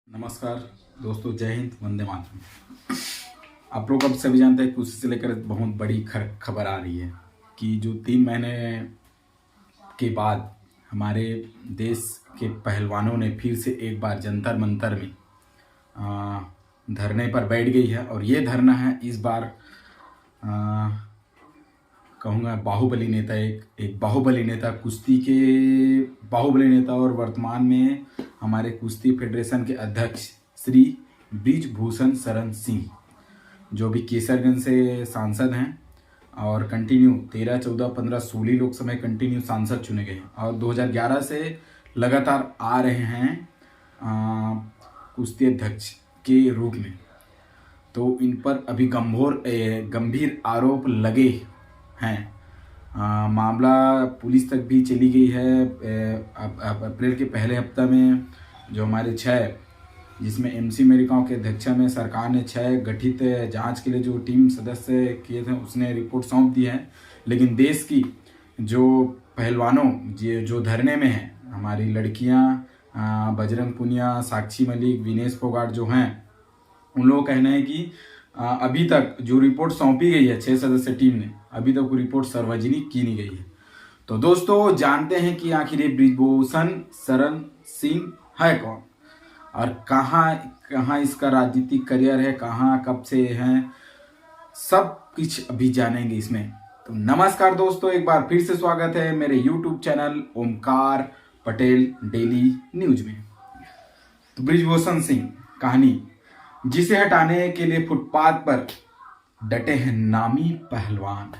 नमस्कार दोस्तों, जय हिंद, वंदे मातरम। आप लोग अब सभी जानते हैं कि उसी से लेकर बहुत बड़ी खबर आ रही है कि जो 3 महीने के बाद हमारे देश के पहलवानों ने फिर से एक बार जंतर मंतर में धरने पर बैठ गई है। और ये धरना है इस बार कहूँगा बाहुबली नेता, एक बाहुबली नेता, कुश्ती के बाहुबली नेता और वर्तमान में हमारे कुश्ती फेडरेशन के अध्यक्ष श्री बृजभूषण शरण सिंह, जो भी केसरगंज से सांसद हैं और कंटिन्यू 13, 14, 15, 16 लोकसभा में कंटिन्यू सांसद चुने गए और 2011 से लगातार आ रहे हैं कुश्ती अध्यक्ष के रूप में। तो इन पर अभी गंभीर आरोप लगे हैं। मामला पुलिस तक भी चली गई है। अप्रैल के पहले हफ्ता में जो हमारे 6, जिसमें MC मेरिकाओं के अध्यक्षता में सरकार ने 6 गठित जांच के लिए जो टीम सदस्य किए थे, उसने रिपोर्ट सौंप दी है। लेकिन देश की जो पहलवानों जो धरने में हैं, हमारी लड़कियां बजरंग पुनिया, साक्षी मलिक, विनेश फोगाट जो हैं, उन लोगों का कहना है कि अभी तक जो रिपोर्ट सौंपी गई है 6 सदस्य टीम ने, अभी तक वो रिपोर्ट सार्वजनिक की नहीं गई है। तो दोस्तों, जानते हैं कि आखिर ये बृजभूषण शरण सिंह है कौन और कहाँ इसका राजनीतिक करियर है, कहाँ कब से हैं, सब कुछ अभी जानेंगे इसमें। तो नमस्कार दोस्तों, एक बार फिर से स्वागत है मेरे YouTube channel Omkar Patel daily news में। तो बृजभूषण सिंह कहानी, जिसे हटाने के लिए फुटपाथ पर डटे हैं नामी पहलवान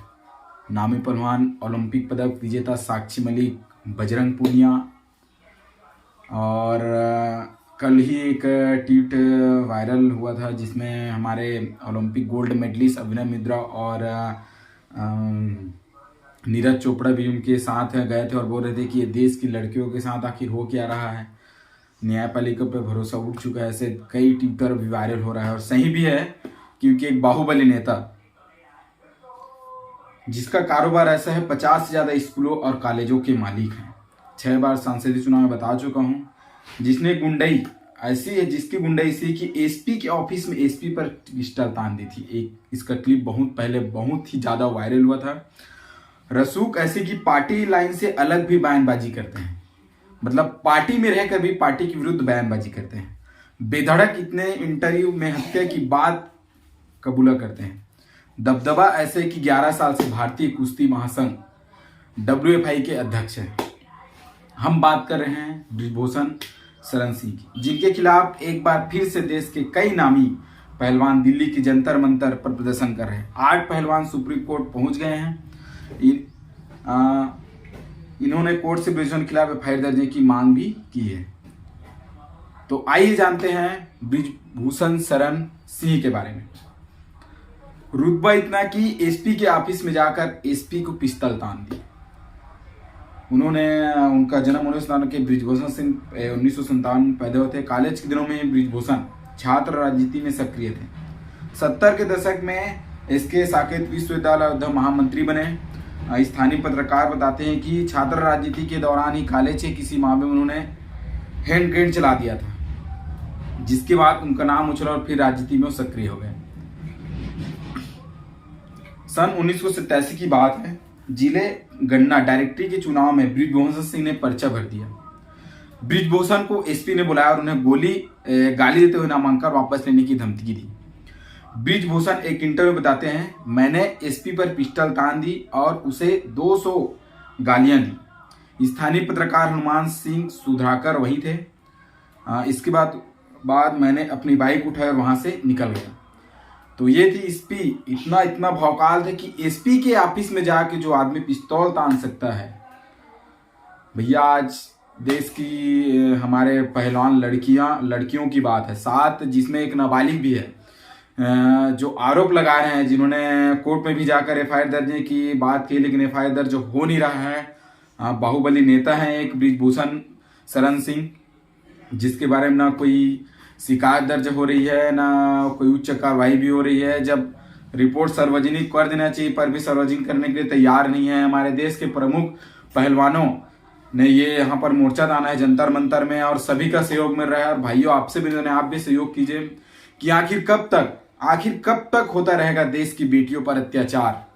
ओलंपिक पदक विजेता साक्षी मलिक, बजरंग पुनिया। और कल ही एक ट्वीट वायरल हुआ था जिसमें हमारे ओलंपिक गोल्ड मेडलिस्ट अभिनव मिश्रा और नीरज चोपड़ा भी उनके साथ गए थे और बोल रहे थे कि ये देश की लड़कियों के साथ आखिर हो क्या रहा है, न्यायपालिका पे भरोसा उठ चुका है। ऐसे कई ट्विटर भी वायरल हो रहा है और सही भी है, क्योंकि एक बाहुबली नेता जिसका कारोबार ऐसा है, 50 से ज्यादा स्कूलों और कॉलेजों के मालिक हैं, 6 बार संसदीय चुनाव में बता चुका हूं, जिसने गुंडई ऐसी है, जिसकी गुंडई से कि SP के ऑफिस में SP पर पिस्टल तान दी थी। एक इसका क्लिप बहुत पहले बहुत ही ज्यादा वायरल हुआ था। रसूख ऐसे की पार्टी लाइन से अलग भी बयानबाजी करते हैं, मतलब पार्टी में रहकर भी पार्टी के विरुद्ध बयानबाजी करते हैं। बेधड़क इतने इंटरव्यू में हत्या की बात कबूला करते हैं। दबदबा ऐसे कि 11 साल से भारतीय कुश्ती महासंघ WFI के अध्यक्ष हैं। हम बात कर रहे हैं बृजभूषण शरण सिंह की, जिनके खिलाफ एक बार फिर से देश के कई नामी पहलवान दिल्ली के जंतर मंतर पर प्रदर्शन कर रहे हैं। 8 पहलवान सुप्रीम कोर्ट पहुंच गए हैं। इन्होंने कोर्ट से बृजभूषण के खिलाफ FIR दर्ज की मांग भी की है। तो आइए जानते हैं बृजभूषण शरण सिंह के बारे में। रुतबा इतना कि SP के ऑफिस में जाकर SP को पिस्तौल तान दी। उनका जन्म 1997 के बृजभूषण सिंह 1957 पैदा हुए थे। कॉलेज के दिनों में बृजभूषण छात्र राजनीति में सक्रिय थे। 70 के दशक में SK साकेत विश्वविद्यालय महामंत्री बने। स्थानीय पत्रकार बताते हैं कि छात्र राजनीति के दौरान ही कॉलेज के किसी मामले में उन्होंने हैंड ग्रेनेड चला दिया था, जिसके बाद उनका नाम उछला और फिर राजनीति में सक्रिय हो गए। सन 1987 की बात है। जिले गन्ना डायरेक्टरी के चुनाव में बृजभूषण सिंह ने पर्चा भर दिया। बृजभूषण को SP ने बुलाया और उन्हें गाली देते हुए नामांकन वापस लेने की धमकी दी। बृजभूषण एक इंटरव्यू बताते हैं, मैंने SP पर पिस्टल तान दी और उसे 200 गालियां दी। स्थानीय पत्रकार हनुमान सिंह सुधाकर वही थे। इसके बाद मैंने अपनी बाइक उठाई और वहां से निकल गया। तो ये थी SP। इतना भौकाल था कि SP के ऑफिस में जाके जो आदमी पिस्तौल तान सकता है, भैया आज देश की हमारे पहलवान लड़कियों की बात है, 7 जिसमें एक नाबालिग भी है, जो आरोप लगा रहे हैं, जिन्होंने कोर्ट में भी जाकर FIR दर्ज की बात की, लेकिन FIR दर्ज हो नहीं रहा है। बाहुबली नेता है एक बृजभूषण शरण सिंह, जिसके बारे में ना कोई शिकायत दर्ज हो रही है, ना कोई उच्च कार्रवाई भी हो रही है। जब रिपोर्ट सार्वजनिक कर देना चाहिए पर भी सार्वजनिक करने के लिए तैयार नहीं है। हमारे देश के प्रमुख पहलवानों ने ये यहाँ पर मोर्चा दाना है जंतर मंतर में, और सभी का सहयोग मिल रहा है। और भाइयों आपसे भी आप भी सहयोग कीजिए कि आखिर कब तक होता रहेगा देश की बेटियों पर अत्याचार।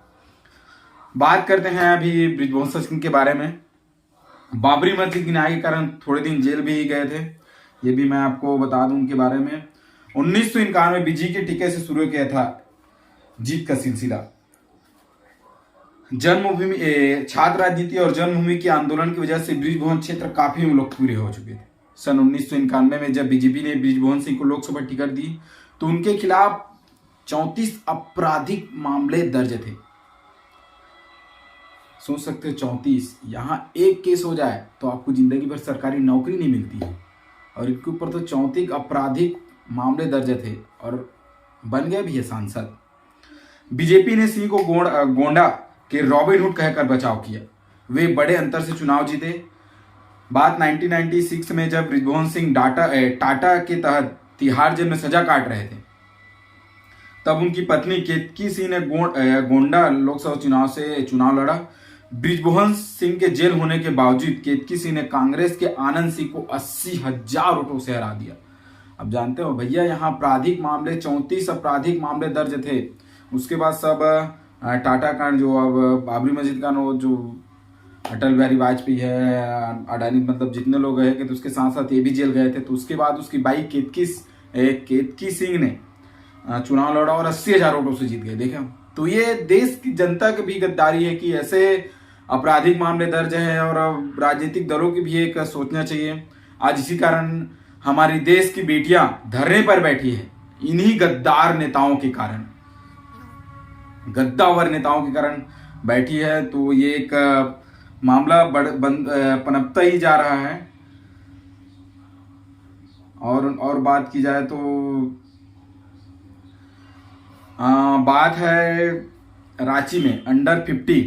बात करते हैं अभी बृजभूषण सिंह के बारे में। बाबरी मस्जिद गिराने के कारण थोड़े दिन जेल भी गए थे, ये भी मैं आपको बता दूं उनके बारे में। 1991 में बीजी के टीके से शुरू किया था जीत का सिलसिला। जन्मभूमि छात्र राजनीति और जन्मभूमि के आंदोलन की वजह से बृजभूषण क्षेत्र काफी लोकप्रिय हो चुके थे। सन 1991 में जब बीजेपी ने बृजभूषण सिंह को लोकसभा टिकट दी तो उनके खिलाफ 34 आपराधिक मामले दर्ज थे। सोच सकते हो 34, यहां एक केस हो जाए तो आपको जिंदगी भर सरकारी नौकरी नहीं मिलती है, और इनके ऊपर तो 34 आपराधिक मामले दर्ज थे और बन गए भी है सांसद। बीजेपी ने सिंह को गोंडा के रॉबिन हुड कहकर बचाव किया। वे बड़े अंतर से चुनाव जीते। बात 1996 में जब बृजभूषण सिंह टाटा के तहत तिहाड़ जेल में सजा काट रहे थे, तब उनकी पत्नी केतकी सिंह ने गोंडा लोकसभा चुनाव से चुनाव लड़ा। बृजभूषण सिंह के जेल होने के बावजूद केतकी सिंह ने कांग्रेस के आनंद सिंह को 80,000 वोटों से हरा दिया। अब जानते हो भैया, यहाँ आपराधिक मामले 34 आपराधिक मामले दर्ज थे। उसके बाद सब टाटा कांड, जो अब बाबरी मस्जिद का जो अटल बिहारी वाजपेयी है, अडानी, मतलब जितने लोग गए थे तो उसके साथ साथ ये भी जेल गए थे। तो उसके बाद उसकी बाई केतकी सिंह ने चुनाव लड़ा और 80,000 वोटों से जीत गए। देखा, तो ये देश की जनता की भी गद्दारी है कि ऐसे आपराधिक मामले दर्ज है, और राजनीतिक दलों की भी एक सोचना चाहिए। आज इसी कारण हमारी देश की बेटियां धरने पर बैठी है, इन्हीं गद्दार नेताओं के कारण, गद्दावर नेताओं के कारण बैठी है। तो ये एक मामला पनपता ही जा रहा है। और बात की जाए तो बात है रांची में अंडर 50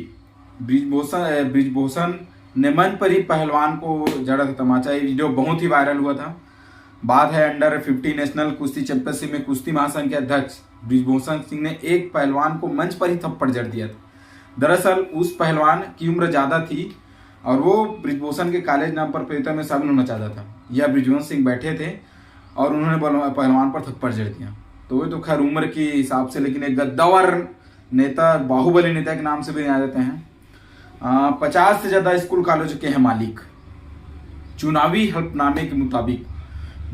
बृजभूषण ने मंच पर ही पहलवान को जड़ा था तमाचा। ये वीडियो बहुत ही वायरल हुआ था। बात है अंडर 50 नेशनल कुश्ती चैंपियनशिप में कुश्ती महासंघ के अध्यक्ष बृजभूषण सिंह ने एक पहलवान को मंच पर ही थप्पड़ जड़ दिया था। दरअसल उस पहलवान की उम्र ज्यादा थी और वो बृजभूषण के कॉलेज नाम पर प्रतियोगिता में शामिल होना चाहता था। यह बृजभूषण सिंह बैठे थे और उन्होंने पहलवान पर थप्पड़ जड़ दिया। तो वो तो खैर उम्र के हिसाब से, लेकिन एक गद्दावर नेता, बाहुबली नेता के नाम से भी जान जाते हैं। 50 से ज्यादा स्कूल कॉलेज के हैं मालिक। चुनावी हल्फनामे के मुताबिक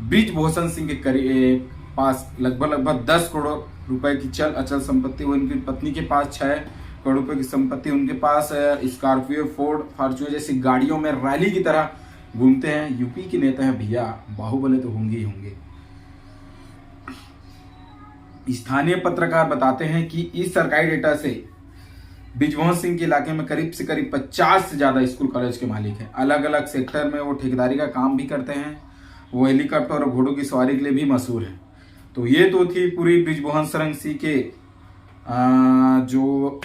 बृजभूषण सिंह के पास लगभग 10 करोड़ रुपए की चल अचल संपत्ति, उनकी पत्नी के पास 6 करोड़ रुपए की संपत्ति, उनके पास स्कॉर्पियो, फोर्ड, फॉर्च्यूनर जैसी गाड़ियों में रैली की तरह घूमते हैं। यूपी के नेता हैं भैया, बाहुबली तो होंगे ही होंगे। स्थानीय पत्रकार बताते हैं कि इस सरकारी डेटा से बृजभूषण सिंह के इलाके में करीब 50 से ज्यादा स्कूल कॉलेज के मालिक हैं। अलग अलग सेक्टर में वो ठेकेदारी का काम भी करते हैं। वो हेलीकॉप्टर और घोड़ों की सवारी के लिए भी मशहूर है। तो ये तो थी पूरी बृजभूषण सिंह के जो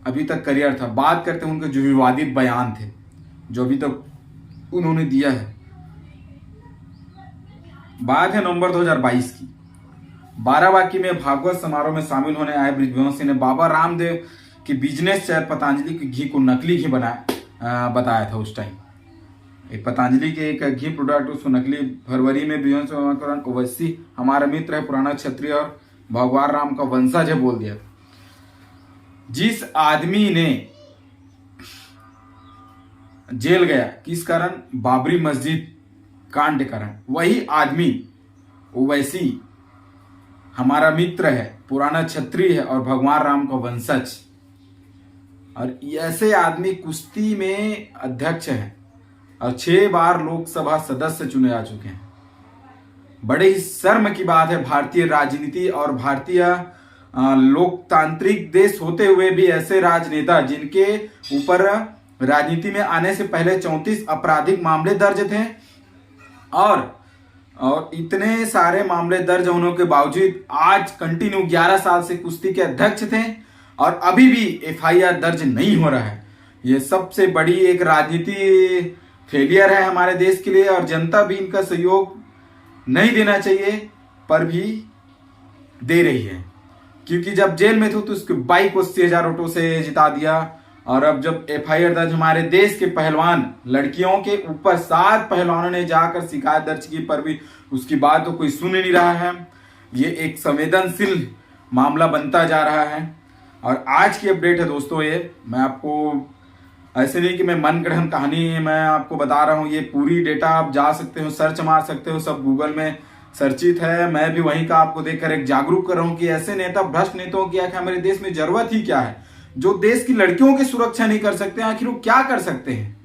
अभी तक करियर था। बात करते हैं उनके जो विवादित बयान थे जो अभी तक उन्होंने दिया है। बात है नवंबर 2022 की। बाराबांकी में भागवत समारोह में शामिल होने आए बृजभूषण सिंह ने बाबा रामदेव की बिजनेस शहर पतंजलि के घी को नकली घी बताया था। उस टाइम पतंजलि के एक घी प्रोडक्ट उसको नकली, फरवरी में बृजभूषण ओवैसी हमारा मित्र है, पुराना क्षत्रिय और भगवान राम का वंशज है बोल दिया। जिस आदमी ने जेल गया किस कारण? बाबरी मस्जिद कांड के कारण, वही आदमी ओवैसी हमारा मित्र है, पुराना क्षत्रिय है और भगवान राम का वंशज। और ऐसे आदमी कुश्ती में अध्यक्ष है और 6 बार लोकसभा सदस्य चुने जा चुके हैं। बड़े ही शर्म की बात है भारतीय राजनीति और भारतीय लोकतांत्रिक देश होते हुए भी ऐसे राजनेता जिनके ऊपर राजनीति में आने से पहले 34 आपराधिक मामले दर्ज थे और इतने सारे मामले दर्ज होने के बावजूद आज कंटिन्यू 11 साल से कुश्ती के अध्यक्ष थे और अभी भी एफआईआर दर्ज नहीं हो रहा है। ये सबसे बड़ी एक राजनीति फेलियर है हमारे देश के लिए और जनता भी इनका सहयोग नहीं देना चाहिए पर भी दे रही है, क्योंकि जब जेल में थे तो उसके बाइक को 80,000 वोटों से जिता दिया और अब जब एफआईआर दर्ज हमारे देश के पहलवान लड़कियों के ऊपर 7 पहलवानों ने जाकर शिकायत दर्ज की पर भी उसकी बात तो कोई सुन ही नहीं रहा है। ये एक संवेदनशील मामला बनता जा रहा है। और आज की अपडेट है दोस्तों, ये मैं आपको ऐसे नहीं कि मैं मन गढ़ंत कहानी मैं आपको बता रहा हूँ, ये पूरी डेटा आप जा सकते हो, सर्च मार सकते हो, सब गूगल में सर्चित है। मैं भी वहीं का आपको देखकर एक जागरूक कर रहा हूँ कि ऐसे नेता, भ्रष्ट नेताओं की आखिर हमारे देश में जरूरत ही क्या है, जो देश की लड़कियों की सुरक्षा नहीं कर सकते, आखिर वो क्या कर सकते हैं।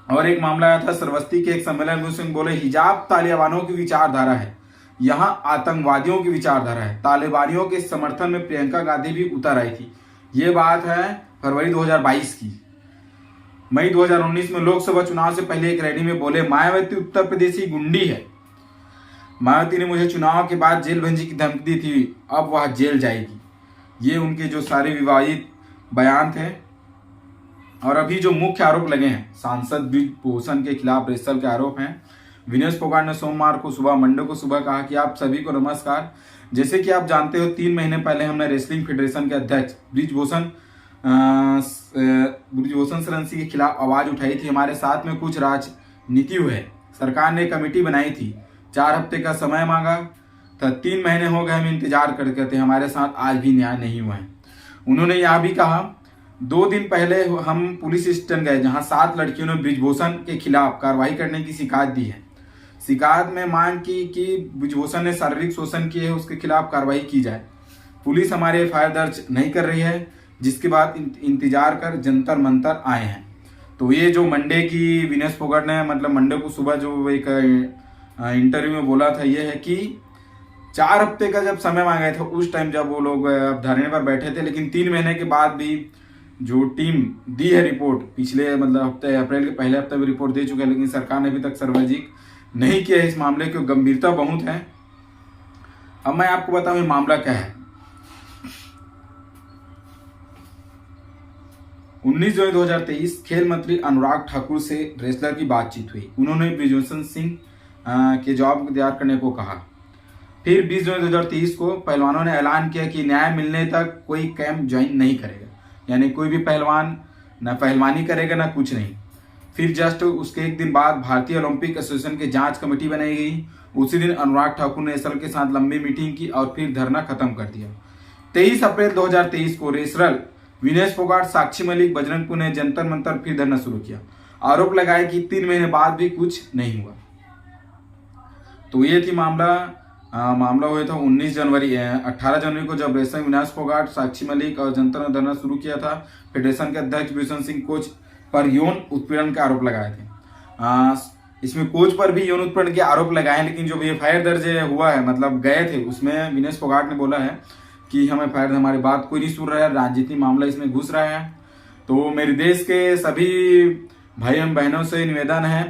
और एक मामला आया था श्रावस्ती के एक सम्मेलन में, उसमें बोले हिजाब तालिबानियों की विचारधारा है, यहाँ आतंकवादियों की विचारधारा है। तालिबानियों के समर्थन में प्रियंका गांधी भी उतर आई थी। ये बात है फरवरी 2022 की। मई 2019 में लोकसभा चुनाव से पहले एक रैली में बोले मायावती उत्तर प्रदेश की गुंडी है। मायावती ने मुझे चुनाव के बाद जेल भेजने की धमकी दी थी, अब वह जेल जाएगी। ये उनके जो सारे विवादित बयान थे। और अभी जो मुख्य आरोप लगे हैं, सांसद ब्रिजभूषण के खिलाफ रेसल के आरोप हैं। विनेश फोगाट ने सोमवार को सुबह, मंडे को सुबह कहा कि आप सभी को नमस्कार। जैसे कि आप जानते हो 3 महीने पहले हमने रेसलिंग फेडरेशन के अध्यक्ष ब्रिजभूषण सरन के खिलाफ आवाज उठाई थी। हमारे साथ में कुछ राजनीति हुए, सरकार ने कमेटी बनाई थी, 4 हफ्ते का समय मांगा था, 3 महीने हो गए हम इंतजार करते थे, हमारे साथ आज भी न्याय नहीं हुआ है। उन्होंने यह भी कहा 2 दिन पहले हम पुलिस स्टेशन गए, जहां 7 लड़कियों ने ब्रिजभूषण के खिलाफ कार्रवाई करने की शिकायत दी है। शिकायत में मांग की कि ब्रिजभूषण ने शारीरिक शोषण किए है, उसके खिलाफ कार्रवाई की जाए। पुलिस हमारे एफआईआर दर्ज नहीं कर रही है, जिसके बाद इंतजार कर जंतर मंतर आए हैं। तो ये जो मंडे की विनेश फोगाट ने मतलब मंडे को सुबह जो एक इंटरव्यू में बोला था, ये है कि 4 हफ्ते का जब समय मांगा था उस टाइम जब वो लोग धरने पर बैठे थे, लेकिन 3 महीने के बाद भी जो टीम दी है रिपोर्ट, पिछले मतलब हफ्ते अप्रैल के पहले हफ्ते में रिपोर्ट दे चुके हैं, लेकिन सरकार ने अभी तक सर्वजिक नहीं किया है इस मामले की, गंभीरता बहुत है। अब मैं आपको बताऊं ये मामला क्या है। 19 जुलाई 2023 खेल मंत्री अनुराग ठाकुर से रेसलर की बातचीत हुई। उन्होंने ब्रिजभूषण सिंह के जवाब तैयार करने को कहा। फिर 20 जुलाई 2023 को पहलवानों ने ऐलान किया कि न्याय मिलने तक कोई कैंप ज्वाइन नहीं करेगा, यानी कोई भी पहलवान ना पहलवानी करेगा ना कुछ नहीं। फिर जस्ट उसके एक दिन बाद भारतीय ओलंपिक एसोसिएशन की जांच कमेटी बनाई गई। उसी दिन अनुराग ठाकुर ने रेसलर के साथ लंबी मीटिंग की और फिर धरना खत्म कर दिया। 23 अप्रैल 2023 को रेसलर विनेश फोगाट, साक्षी मलिक, बजरंग ने जंतर मंतर फिर धरना शुरू किया। आरोप लगाया कि 3 महीने बाद भी कुछ नहीं हुआ। तो ये थी मामला हुआ था 18 जनवरी को, जब रेसलर विनेश फोगाट, साक्षी मलिक और जंतर ने धरना शुरू किया था। फेडरेशन के अध्यक्ष ब्रिजभूषण सिंह कोच पर यौन उत्पीड़न के आरोप लगाए थे। इसमें कोच पर भी यौन उत्पीड़न के आरोप लगाए, लेकिन जो एफआईआर दर्ज हुआ है, मतलब गए थे, उसमें विनेश फोगाट ने बोला है कि हम एफआईआर हमारी बात कोई नहीं सुन रहा है, राजनीतिक मामला इसमें घुस रहा है। तो मेरे देश के सभी भाई बहनों से निवेदन है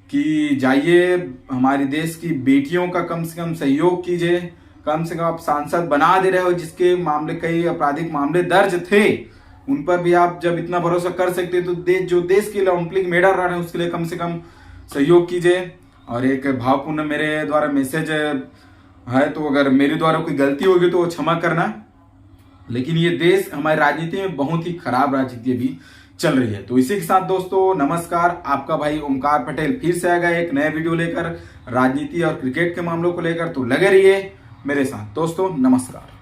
कि जाइए, हमारे देश की बेटियों का कम से कम सहयोग कीजिए। कम से कम आप सांसद बना दे रहे हो, जिसके मामले कई आपराधिक मामले दर्ज थे, उन पर भी आप जब इतना भरोसा कर सकते तो जो देश के लिए ओलंपिक मेडल रहा है उसके लिए कम से कम सहयोग कीजिए। और एक भावपूर्ण मेरे द्वारा मैसेज है, तो अगर मेरे द्वारा कोई गलती होगी तो क्षमा करना। लेकिन ये देश हमारी राजनीति में बहुत ही खराब राजनीति अभी चल रही है। तो इसी के साथ दोस्तों नमस्कार, आपका भाई ओमकार पटेल फिर से आ गया एक नया वीडियो लेकर, राजनीति और क्रिकेट के मामलों को लेकर। तो लगे रहिए मेरे साथ दोस्तों, नमस्कार।